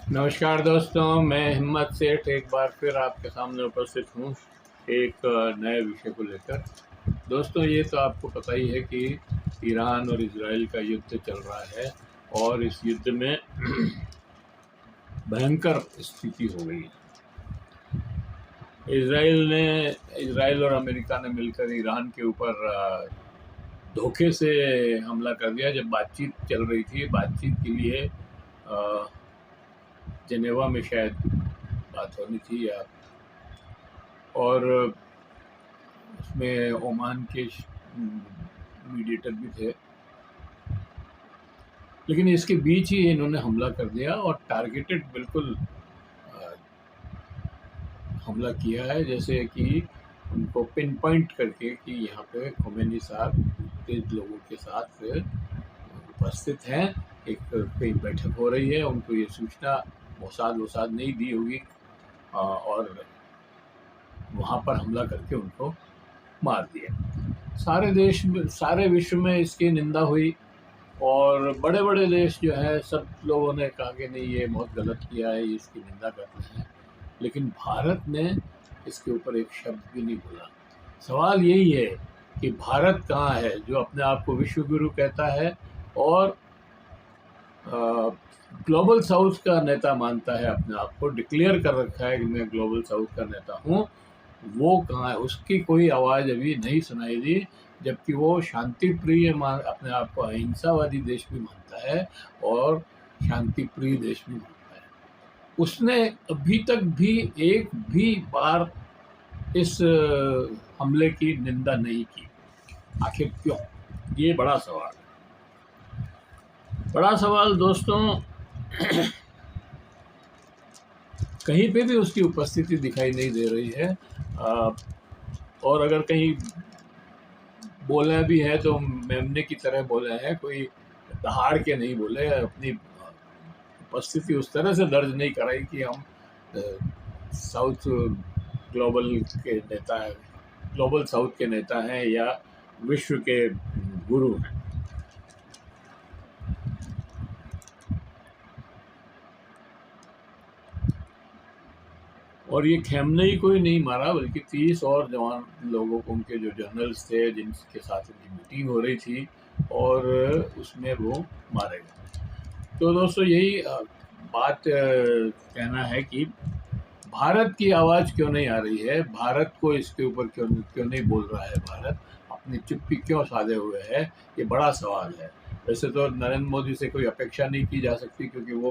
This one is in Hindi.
नमस्कार दोस्तों, मैं हिम्मत सेठ एक बार फिर आपके सामने उपस्थित हूँ एक नए विषय को लेकर। दोस्तों, ये तो आपको पता ही है कि ईरान और इजराइल का युद्ध चल रहा है और इस युद्ध में भयंकर स्थिति हो गई है। इजराइल और अमेरिका ने मिलकर ईरान के ऊपर धोखे से हमला कर दिया जब बातचीत चल रही थी। बातचीत के लिए जेनेवा में शायद बात होनी थी और उसमें ओमान के मीडिएटर भी थे, लेकिन इसके बीच ही इन्होंने हमला कर दिया और टारगेटेड बिल्कुल हमला किया है, जैसे कि उनको पिन पॉइंट करके कि यहाँ पे खोमेनी साहब तेज लोगों के साथ उपस्थित हैं। एक कहीं बैठक हो रही है, उनको ये सूचना मोसाद नहीं दी होगी और वहाँ पर हमला करके उनको मार दिया। सारे विश्व में इसकी निंदा हुई और बड़े बड़े देश जो है सब लोगों ने कहा कि नहीं, ये बहुत गलत किया है, ये इसकी निंदा करते हैं। लेकिन भारत ने इसके ऊपर एक शब्द भी नहीं बोला। सवाल यही है कि भारत कहाँ है जो अपने आप को विश्व गुरु कहता है और ग्लोबल साउथ का नेता मानता है, अपने आप को डिक्लेयर कर रखा है कि मैं ग्लोबल साउथ का नेता हूँ। वो कहाँ है? उसकी कोई आवाज़ अभी नहीं सुनाई दी, जबकि वो शांति प्रिय अपने आप को अहिंसावादी देश भी मानता है और शांति प्रिय देश भी मानता है। उसने अभी तक भी एक भी बार इस हमले की निंदा नहीं की। आखिर क्यों? ये बड़ा सवाल है। बड़ा सवाल दोस्तों, कहीं पे भी उसकी उपस्थिति दिखाई नहीं दे रही है। और अगर कहीं बोले भी है तो मेमने की तरह बोले हैं, कोई दहाड़ के नहीं बोले। अपनी उपस्थिति उस तरह से दर्ज नहीं कराई कि हम साउथ ग्लोबल के नेता हैं, ग्लोबल साउथ के नेता हैं या विश्व के गुरु हैं। और ये खेमनेई को ही नहीं मारा, बल्कि 30 और जवान लोगों को, उनके जो जनरल्स थे जिनके साथ उनकी मीटिंग हो रही थी, और उसमें वो मारे गए। तो दोस्तों, यही बात कहना है कि भारत की आवाज़ क्यों नहीं आ रही है, भारत को इसके ऊपर क्यों नहीं बोल रहा है, भारत अपनी चुप्पी क्यों साधे हुए है, ये बड़ा सवाल है। वैसे तो नरेंद्र मोदी से कोई अपेक्षा नहीं की जा सकती, क्योंकि वो